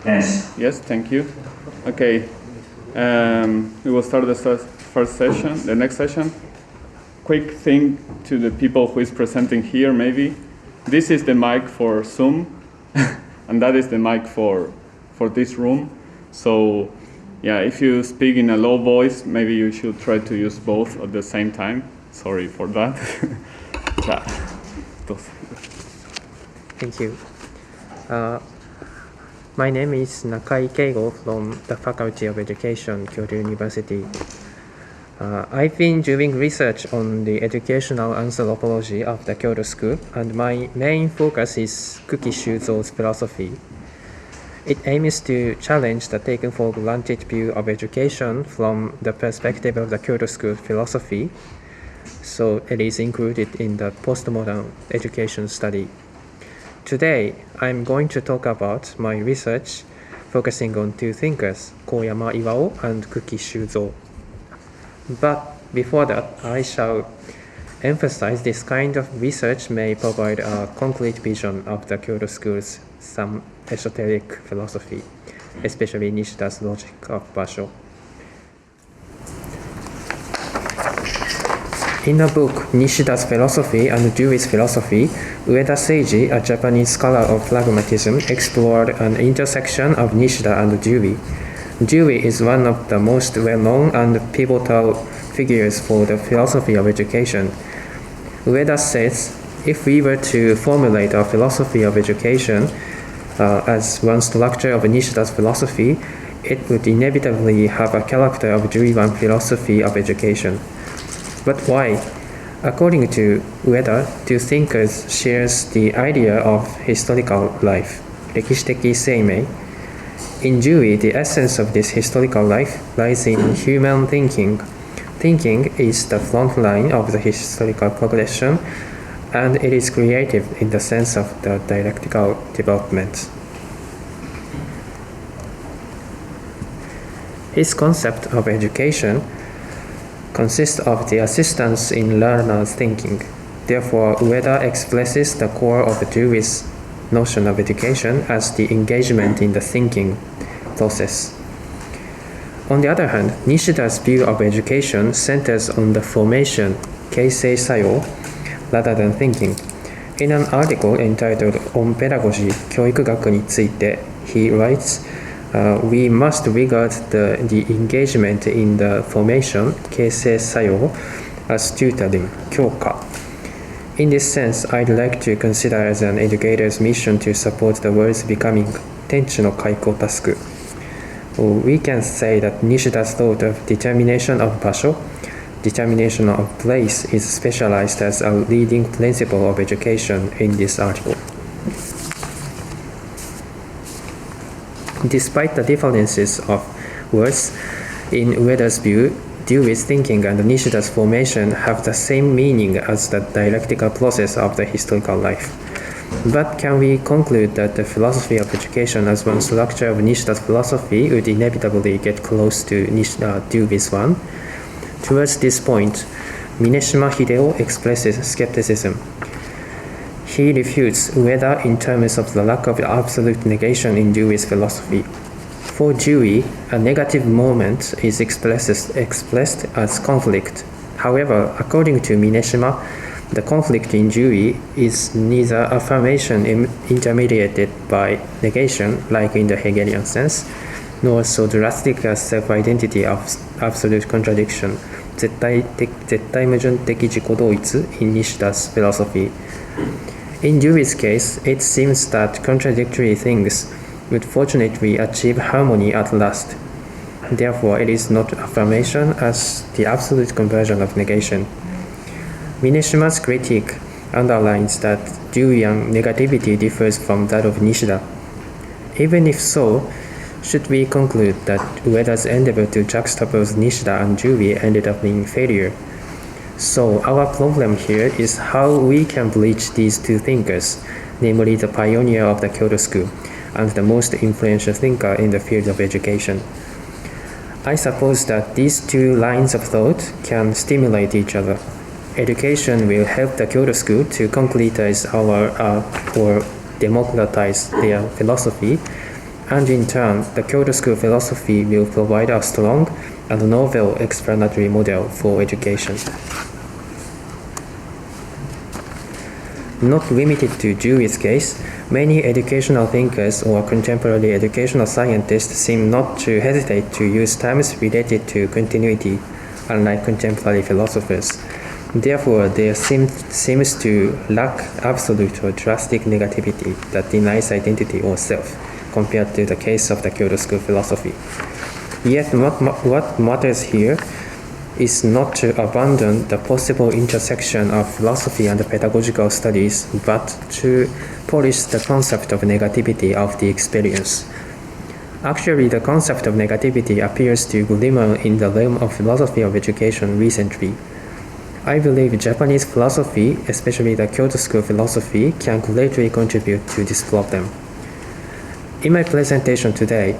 Yes. Yes, thank you. Okay, we will start the first session, the next session. Quick thing to the people who is presenting here, maybe. This is the mic for Zoom, and that is the mic for this room. So, yeah, if you speak in a low voice, maybe you should try to use both at the same time. Sorry for that. Thank you. My name is Nakai Keigo from the Faculty of Education, Kyoto University. I've been doing research on the educational anthropology of the Kyoto School, and my main focus is Kuki Shuzo's philosophy. It aims to challenge the taken for granted view of education from the perspective of the Kyoto School philosophy, so it is included in the postmodern education study. Today, I'm going to talk about my research focusing on two thinkers, Koyama Iwao and Kuki Shuzo. But before that, I shall emphasize this kind of research may provide a concrete vision of the Kyoto School's some esoteric philosophy, especially Nishida's logic of Basho. In the book Nishida's Philosophy and Dewey's Philosophy, Ueda Seiji, a Japanese scholar of pragmatism, explored an intersection of Nishida and Dewey. Dewey is one of the most well-known and pivotal figures for the philosophy of education. Ueda says, if we were to formulate a philosophy of education as one structure of Nishida's philosophy, it would inevitably have a character of Dewey-one philosophy of education. But why? According to Ueda, two thinkers shares the idea of historical life, 歴史的生命. In Dewey, the essence of this historical life lies in human thinking. Thinking is the front line of the historical progression, and it is creative in the sense of the dialectical development. His concept of education consists of the assistance in learner's thinking. Therefore, Ueda expresses the core of Dewey's notion of education as the engagement in the thinking process. On the other hand, Nishida's view of education centers on the formation, keisei sayo, rather than thinking. In an article entitled On Pedagogy, 教育学について, he writes, we must regard the engagement in the formation, keisei sayo, as tutoring, 教科. In this sense, I'd like to consider as an educator's mission to support the world's becoming tenchi no kaiko task. We can say that Nishida's thought of determination of basho, determination of place, is specialized as a leading principle of education in this article. Despite the differences of words, in Ueda's view, Dewey's thinking and Nishida's formation have the same meaning as the dialectical process of the historical life. But can we conclude that the philosophy of education as one structure of Nishida's philosophy would inevitably get close to Dewey's one? Towards this point, Mineshima Hideo expresses skepticism. He refutes Ueda in terms of the lack of absolute negation in Dewey's philosophy. For Dewey, a negative moment is expressed as conflict. However, according to Mineshima, the conflict in Dewey is neither affirmation intermediated by negation, like in the Hegelian sense, nor so drastic as self-identity of absolute contradiction, 絶対矛盾的自己同一 in Nishida's philosophy. In Dewey's case, it seems that contradictory things would fortunately achieve harmony at last. Therefore, it is not affirmation as the absolute conversion of negation. Mineshima's critique underlines that Deweyan negativity differs from that of Nishida. Even if so, should we conclude that Ueda's endeavor to juxtapose Nishida and Dewey ended up being failure? So our problem here is how we can bridge these two thinkers, namely the pioneer of the Kyoto School and the most influential thinker in the field of education. I suppose that these two lines of thought can stimulate each other. Education will help the Kyoto School to concretize or democratize their philosophy, and in turn, the Kyoto School philosophy will provide a strong and novel explanatory model for education. Not limited to Dewey's case, many educational thinkers or contemporary educational scientists seem not to hesitate to use terms related to continuity, unlike contemporary philosophers. Therefore, there seems to lack absolute or drastic negativity that denies identity or self, compared to the case of the Kyoto School philosophy. Yet what matters here is not to abandon the possible intersection of philosophy and pedagogical studies, but to polish the concept of negativity of the experience. Actually, the concept of negativity appears to glimmer in the realm of philosophy of education recently. I believe Japanese philosophy, especially the Kyoto School philosophy, can greatly contribute to this problem. In my presentation today,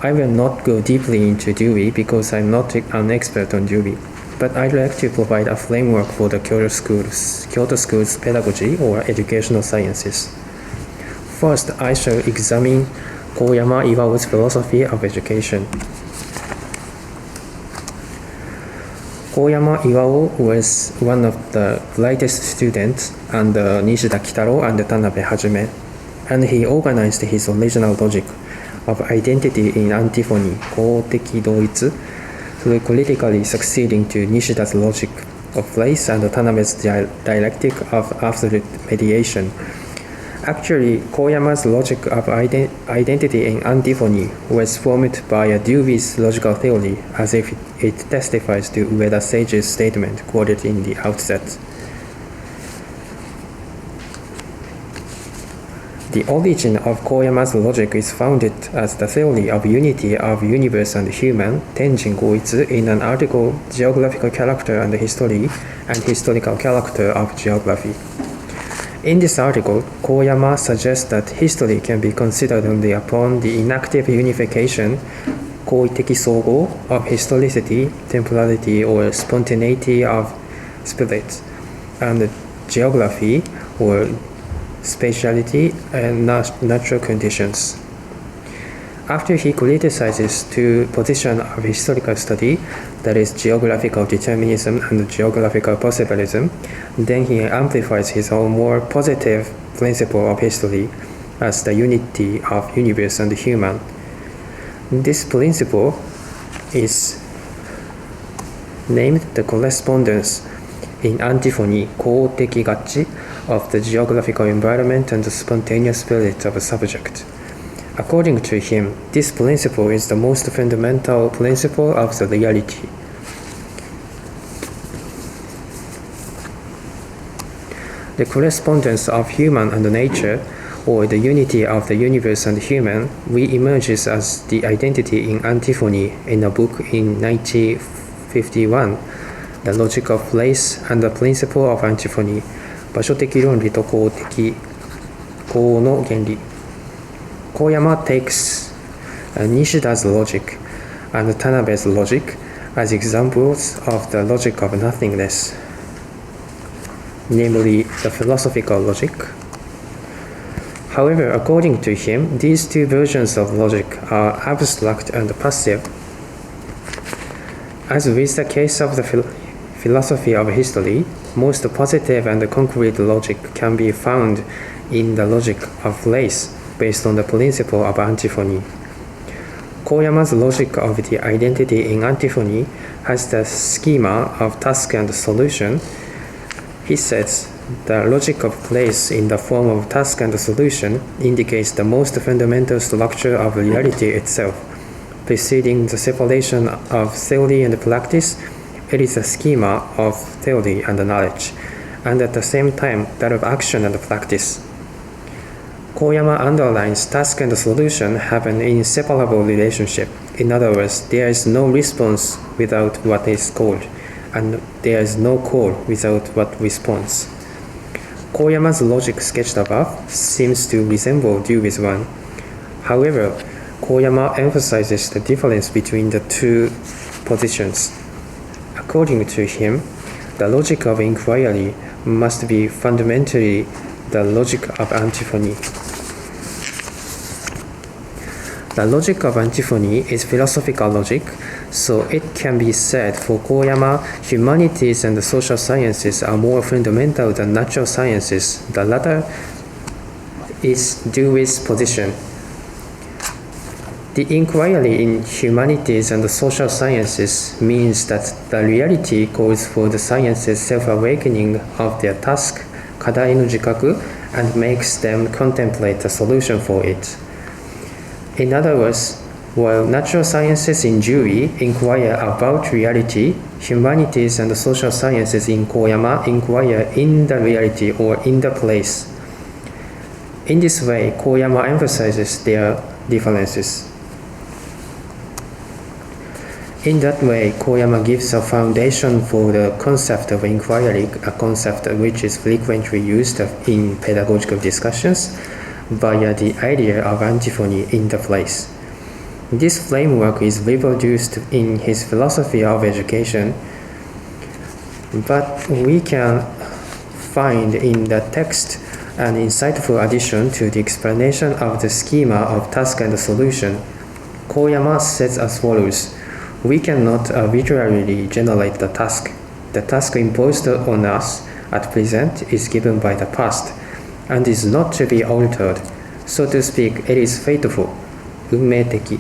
I will not go deeply into Dewey because I'm not an expert on Dewey, but I'd like to provide a framework for the Kyoto School's pedagogy or educational sciences. First, I shall examine Koyama Iwao's philosophy of education. Koyama Iwao was one of the brightest students under Nishida Kitaro and Tanabe Hajime, and he organized his original logic of identity in antiphony, Kōteki Doitsu, through critically succeeding to Nishida's logic of place and Tanabe's dialectic of absolute mediation. Actually, Koyama's logic of identity in antiphony was formed by Dewey's logical theory, as if it testifies to Ueda Sage's statement quoted in the outset. The origin of Koyama's logic is founded as the theory of unity of universe and human, Tenjin Goitsu, in an article, Geographical Character and History and Historical Character of Geography. In this article, Koyama suggests that history can be considered only upon the inactive unification, koiteki sogo, of historicity, temporality, or spontaneity of spirit, and geography, or spatiality and natural conditions. After he criticizes two positions of historical study, that is geographical determinism and geographical possibilism, then he amplifies his own more positive principle of history as the unity of universe and human. This principle is named the correspondence in antiphony, Kōteki Gachi, of the geographical environment and the spontaneous spirit of a subject. According to him, this principle is the most fundamental principle of the reality. The correspondence of human and nature, or the unity of the universe and human, re-emerges as the identity in antiphony in a book in 1951, The Logic of Place and the Principle of Antiphony, 場所的論理と公的公の原理. Koyama takes Nishida's logic and Tanabe's logic as examples of the logic of nothingness, namely the philosophical logic. However, according to him, these two versions of logic are abstract and passive. As with the case of the philosophy of history, most positive and concrete logic can be found in the logic of place, based on the principle of antiphony. Koyama's logic of the identity in antiphony has the schema of task and solution. He says the logic of place in the form of task and solution indicates the most fundamental structure of reality itself. Preceding the separation of theory and practice, it is a schema of theory and knowledge, and at the same time that of action and practice. Koyama underlines task and solution have an inseparable relationship. In other words, there is no response without what is called, and there is no call without what responds. Koyama's logic sketched above seems to resemble Dewey's one. However, Koyama emphasizes the difference between the two positions. According to him, the logic of inquiry must be fundamentally the logic of antiphony. The logic of antiphony is philosophical logic, so it can be said for Koyama, humanities and the social sciences are more fundamental than natural sciences. The latter is Dewey's position. The inquiry in humanities and the social sciences means that the reality calls for the sciences' self-awakening of their task, kadai no jikaku, and makes them contemplate a solution for it. In other words, while natural sciences in Dewey inquire about reality, humanities and the social sciences in Koyama inquire in the reality or in the place. In this way, Koyama emphasizes their differences. In that way, Koyama gives a foundation for the concept of inquiry, a concept which is frequently used in pedagogical discussions, via the idea of antiphony in the place. This framework is reproduced in his philosophy of education, but we can find in the text an insightful addition to the explanation of the schema of task and solution. Koyama says as follows: we cannot arbitrarily generate the task. The task imposed on us at present is given by the past, and is not to be altered. So to speak, it is fateful, unmeiteki.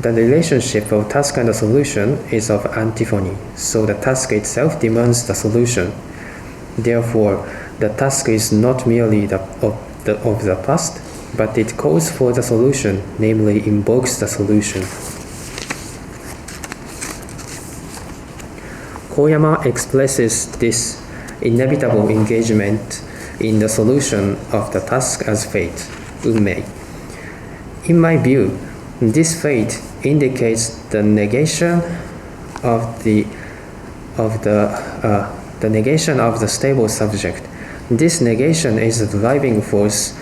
The relationship of task and solution is of antiphony, so the task itself demands the solution. Therefore, the task is not merely of the past, but it calls for the solution, namely invokes the solution. Koyama expresses this inevitable engagement in the solution of the task as fate, unmei. In my view, this fate indicates the negation of the negation of the stable subject. This negation is the driving force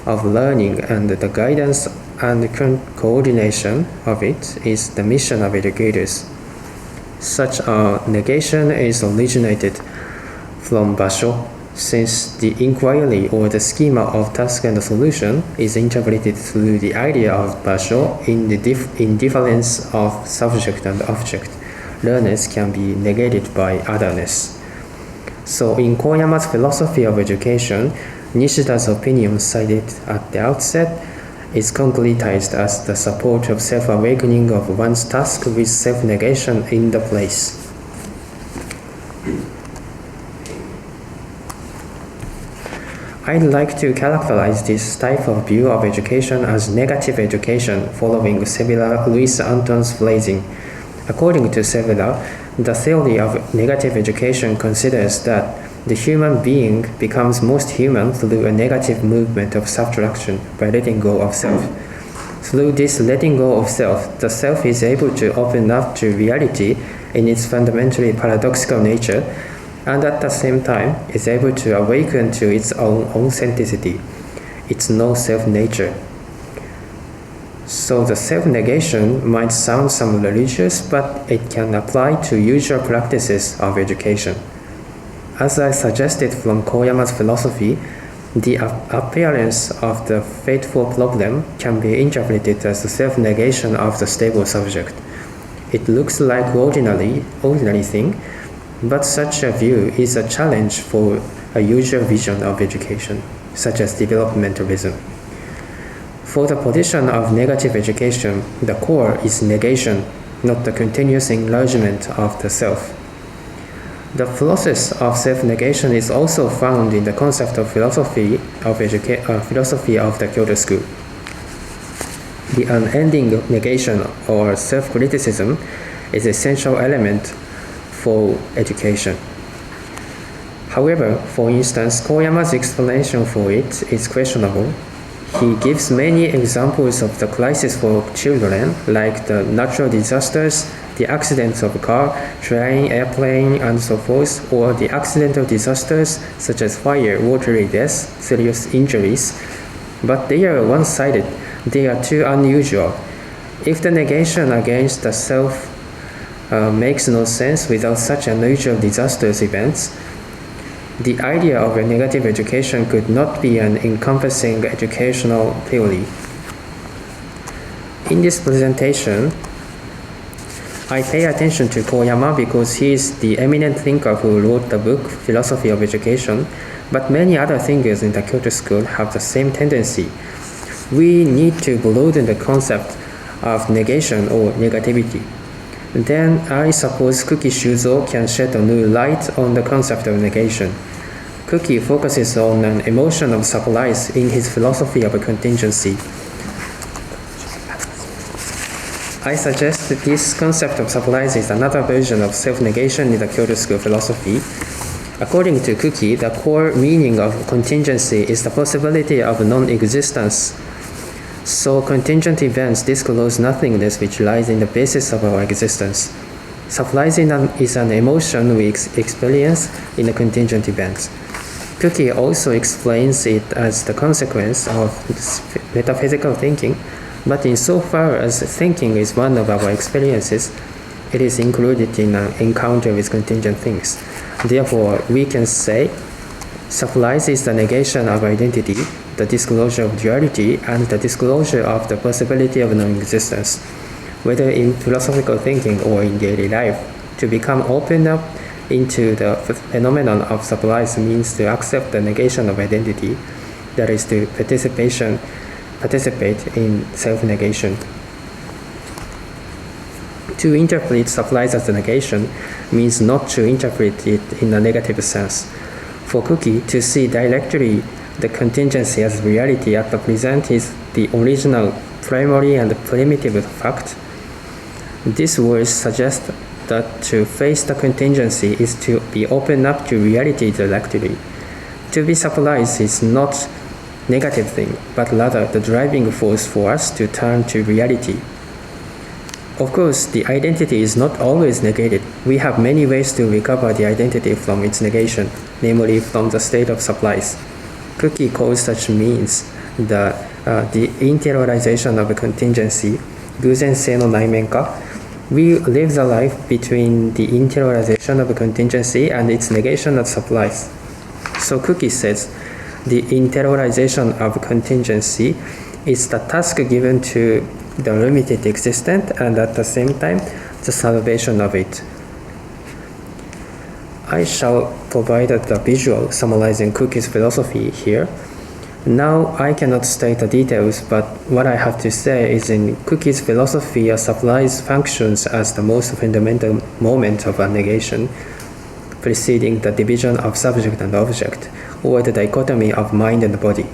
of learning, and the guidance and coordination of it is the mission of educators. Such a negation is originated from Basho, since the inquiry or the schema of task and solution is interpreted through the idea of Basho in difference of subject and object. Learners can be negated by otherness. So in Koyama's philosophy of education, Nishida's opinion cited at the outset is concretized as the support of self-awakening of one's task with self-negation in the place. I'd like to characterize this type of view of education as negative education, following Sevilla Luis Anton's phrasing. According to Sevilla, the theory of negative education considers that the human being becomes most human through a negative movement of subtraction by letting go of self. Through this letting go of self, the self is able to open up to reality in its fundamentally paradoxical nature, and at the same time is able to awaken to its own authenticity, its no-self nature. So the self-negation might sound somewhat religious, but it can apply to usual practices of education. As I suggested from Koyama's philosophy, the appearance of the fateful problem can be interpreted as the self-negation of the stable subject. It looks like ordinary thing, but such a view is a challenge for a usual vision of education, such as developmentalism. For the position of negative education, the core is negation, not the continuous enlargement of the self. The process of self-negation is also found in the concept of philosophy of the Kyoto school. The unending negation or self-criticism is an essential element for education. However, for instance, Koyama's explanation for it is questionable. He gives many examples of the crisis for children, like the natural disasters, the accidents of car, train, airplane, and so forth, or the accidental disasters such as fire, watery deaths, serious injuries. But they are one-sided. They are too unusual. If the negation against the self makes no sense without such unusual disasters events, the idea of a negative education could not be an encompassing educational theory. In this presentation, I pay attention to Koyama because he is the eminent thinker who wrote the book Philosophy of Education, but many other thinkers in the Kyoto school have the same tendency. We need to broaden the concept of negation or negativity. Then I suppose Kuki Shuzo can shed a new light on the concept of negation. Kuki focuses on an emotion of surprise in his philosophy of contingency. I suggest that this concept of surprise is another version of self-negation in the Kyoto school philosophy. According to Kuki, the core meaning of contingency is the possibility of non-existence. So contingent events disclose nothingness which lies in the basis of our existence. Surprise is an emotion we experience in the contingent events. Kuki also explains it as the consequence of metaphysical thinking, but insofar as thinking is one of our experiences, it is included in an encounter with contingent things. Therefore, we can say surprise is the negation of identity, the disclosure of duality, and the disclosure of the possibility of non-existence. Whether in philosophical thinking or in daily life, to become open up into the phenomenon of surprise means to accept the negation of identity, that is to participate in self-negation. To interpret surprise as a negation means not to interpret it in a negative sense. For Kuki, to see directly the contingency as reality at the present is the original, primary, and primitive fact. These words suggest that to face the contingency is to be open up to reality directly. To be surprised is not negative thing, but rather the driving force for us to turn to reality. Of course, the identity is not always negated. We have many ways to recover the identity from its negation, namely from the state of surprise. Kuki calls such means the interiorization of a contingency, Guzensei no naimenka. We live the life between the interiorization of a contingency and its negation of surprise. So Kuki says, the interiorization of contingency is the task given to the limited existent and at the same time the salvation of it. I shall provide the visual summarizing Kuki's philosophy here. Now I cannot state the details, but what I have to say is in Kuki's philosophy, a surprise functions as the most fundamental moment of a negation, preceding the division of subject and object, or the dichotomy of mind and body.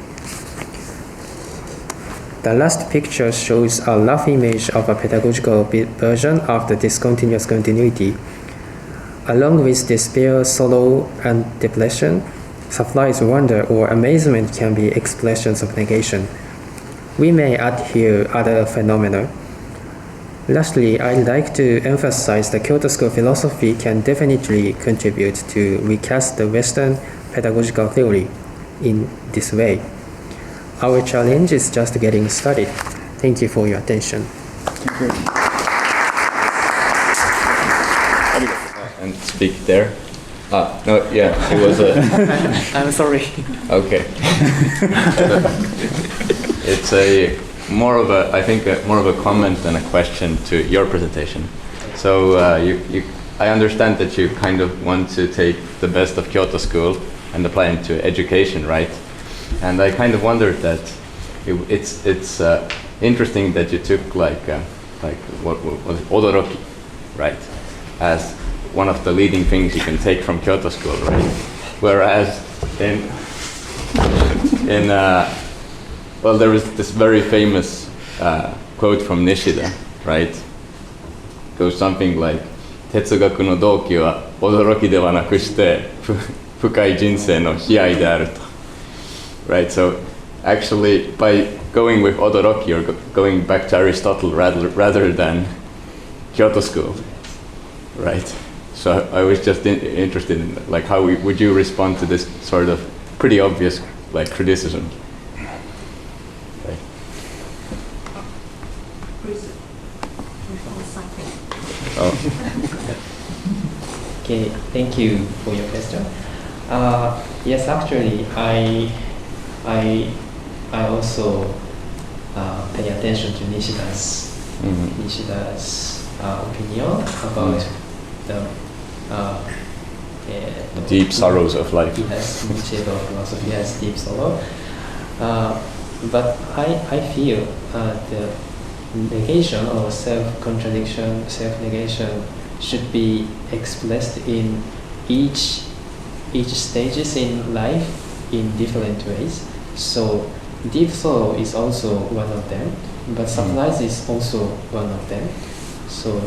The last picture shows a rough image of a pedagogical version of the discontinuous continuity. Along with despair, sorrow, and depression, surprise, wonder, or amazement can be expressions of negation. We may add here other phenomena. Lastly, I'd like to emphasize the Kyoto school philosophy can definitely contribute to recast the Western pedagogical theory in this way. Our challenge is just getting started. Thank you for your attention. Thank you. And speak there. No, yeah, it was a... I'm sorry. Okay. It's more of a comment than a question to your presentation. So I understand that you kind of want to take the best of Kyoto school and apply it to education, right? And I kind of wondered that it's interesting that you took like what was it, odoroki, right, as one of the leading things you can take from Kyoto school, right? Whereas well, there was this very famous quote from Nishida, right? It goes something like, "Tetsugaku no douki wa odoroki de wa naku shite fukai jinsei no hiyai de aru to." Right, so actually by going with odoroki, you're going back to Aristotle rather than Kyoto school, right? So I was just interested in like how would you respond to this sort of pretty obvious like criticism? Right. Oh. Okay, thank you for your question. Yes, actually, I also pay attention to Nishida's Nishida's opinion about the deep sorrows of life. Yes, Nichido philosophy has deep sorrow. But I feel the negation or self-contradiction, self-negation should be expressed in each stages in life in different ways. So deep sorrow is also one of them, but surprise is also one of them. So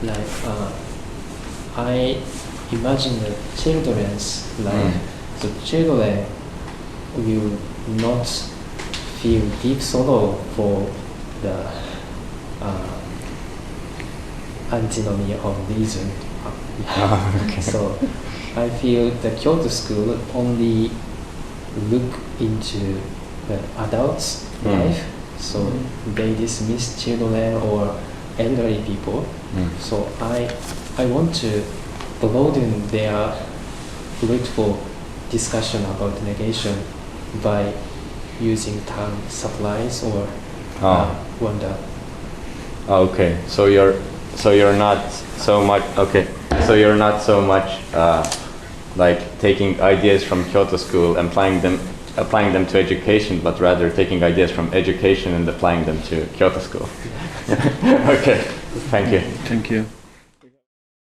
like I imagine the children's life. So children will not feel deep sorrow for the antinomy of reason. Okay. So I feel the Kyoto school only look into the adults' life. So they dismiss children or elderly people. So I want to broaden their fruitful discussion about negation by using term surprise or wonder. Okay, so you're not so much like taking ideas from Kyoto school and applying them to education, but rather taking ideas from education and applying them to Kyoto school. Okay, thank you. Thank you.